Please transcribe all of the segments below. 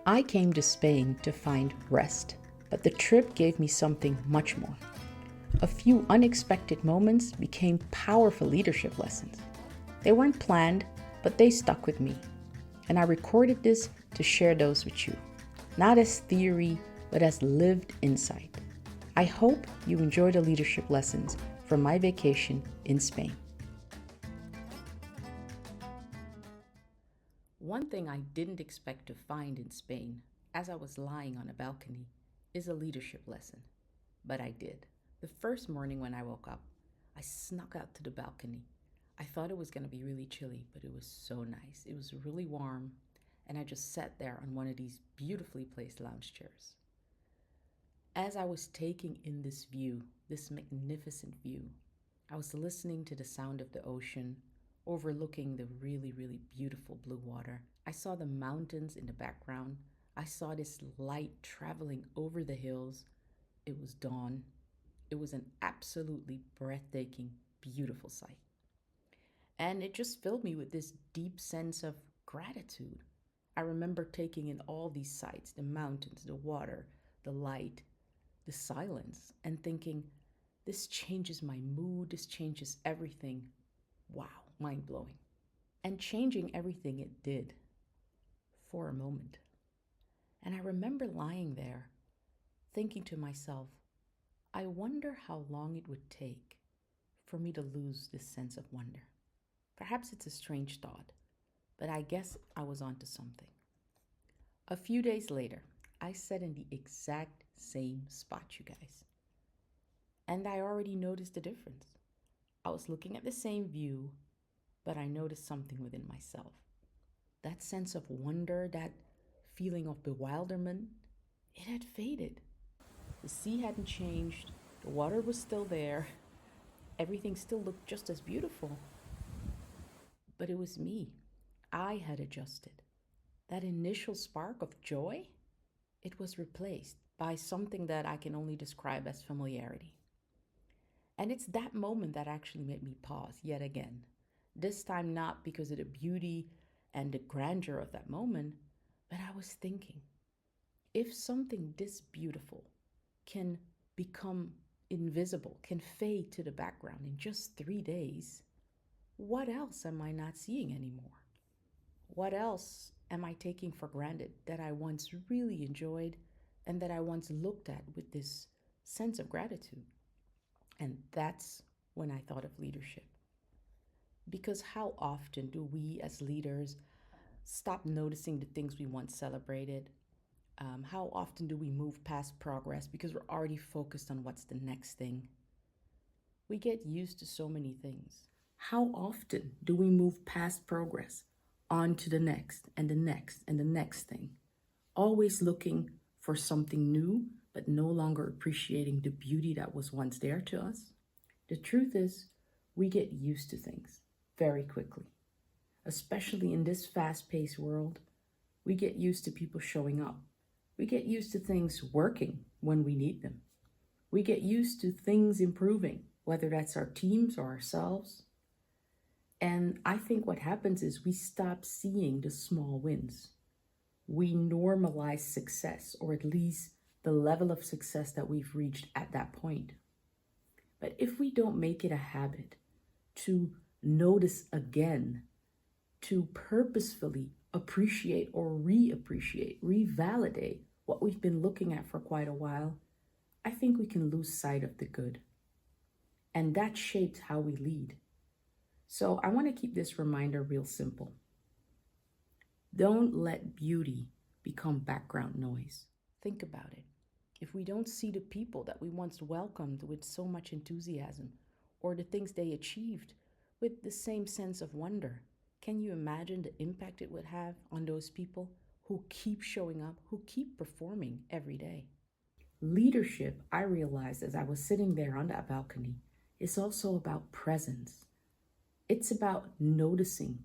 I came to Spain to find rest, but the trip gave me something much more. A few unexpected moments became powerful leadership lessons. They weren't planned, but they stuck with me. And I recorded this to share those with you, not as theory, but as lived insight. I hope you enjoy the leadership lessons from my vacation in Spain. One thing I didn't expect to find in Spain as I was lying on a balcony is a leadership lesson. But I did. The first morning when I woke up, I snuck out to the balcony. I thought it was going to be really chilly, but it was so nice. It was really warm, and I just sat there on one of these beautifully placed lounge chairs. As I was taking in this view, this magnificent view, I was listening to the sound of the ocean, overlooking the really, really beautiful blue water. I saw the mountains in the background. I saw this light traveling over the hills. It was dawn. It was an absolutely breathtaking, beautiful sight. And it just filled me with this deep sense of gratitude. I remember taking in all these sights, the mountains, the water, the light, the silence, and thinking, this changes my mood, this changes everything. Wow, mind blowing. And changing everything it did for a moment. And I remember lying there, thinking to myself, I wonder how long it would take for me to lose this sense of wonder. Perhaps it's a strange thought, but I guess I was onto something. A few days later, I sat in the exact same spot, you guys. And I already noticed the difference. I was looking at the same view, but I noticed something within myself. That sense of wonder, that feeling of bewilderment, it had faded. The sea hadn't changed, the water was still there, everything still looked just as beautiful. But it was me. I had adjusted. That initial spark of joy, it was replaced by something that I can only describe as familiarity. And it's that moment that actually made me pause yet again. This time, not because of the beauty and the grandeur of that moment, but I was thinking, if something this beautiful can become invisible, can fade to the background in just 3 days, what else am I not seeing anymore? What else am I taking for granted that I once really enjoyed and that I once looked at with this sense of gratitude? And that's when I thought of leadership. Because how often do we as leaders stop noticing the things we once celebrated? How often do we move past progress because we're already focused on what's the next thing? We get used to so many things. How often do we move past progress on to the next and the next and the next thing? Always looking for something new, but no longer appreciating the beauty that was once there to us. The truth is, we get used to things very quickly, especially in this fast-paced world. We get used to people showing up. We get used to things working when we need them. We get used to things improving, whether that's our teams or ourselves. And I think what happens is we stop seeing the small wins. We normalize success, or at least the level of success that we've reached at that point. But if we don't make it a habit to notice again, to purposefully appreciate or reappreciate, revalidate what we've been looking at for quite a while, I think we can lose sight of the good. And that shapes how we lead. So I want to keep this reminder real simple. Don't let beauty become background noise. Think about it. If we don't see the people that we once welcomed with so much enthusiasm, or the things they achieved with the same sense of wonder, can you imagine the impact it would have on those people who keep showing up, who keep performing every day? Leadership, I realized as I was sitting there on that balcony, is also about presence. It's about noticing.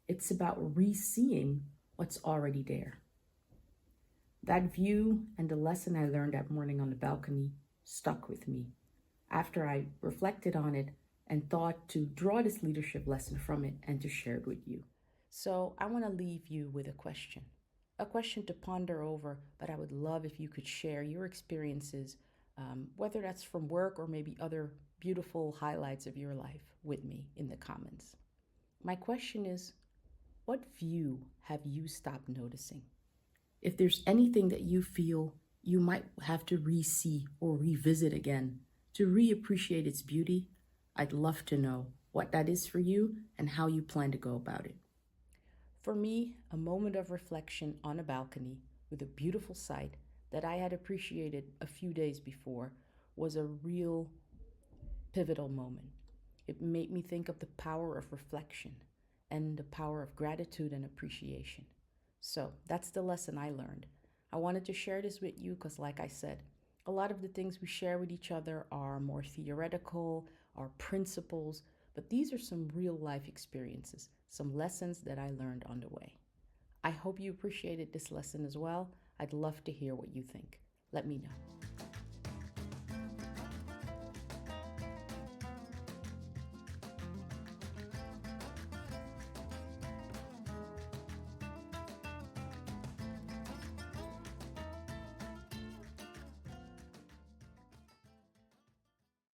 It's about re-seeing what's already there. That view and the lesson I learned that morning on the balcony stuck with me after I reflected on it and thought to draw this leadership lesson from it and to share it with you. So I want to leave you with a question. a question to ponder over, but I would love if you could share your experiences, whether that's from work or maybe other beautiful highlights of your life with me in the comments. My question is, what view have you stopped noticing? If there's anything that you feel you might have to re see or revisit again to reappreciate its beauty, I'd love to know what that is for you and how you plan to go about it. For me, a moment of reflection on a balcony with a beautiful sight that I had appreciated a few days before was a real pivotal moment. It made me think of the power of reflection and the power of gratitude and appreciation. So that's the lesson I learned. I wanted to share this with you because, like I said, a lot of the things we share with each other are more theoretical, are principles, but these are some real life experiences, some lessons that I learned on the way. I hope you appreciated this lesson as well. I'd love to hear what you think. Let me know.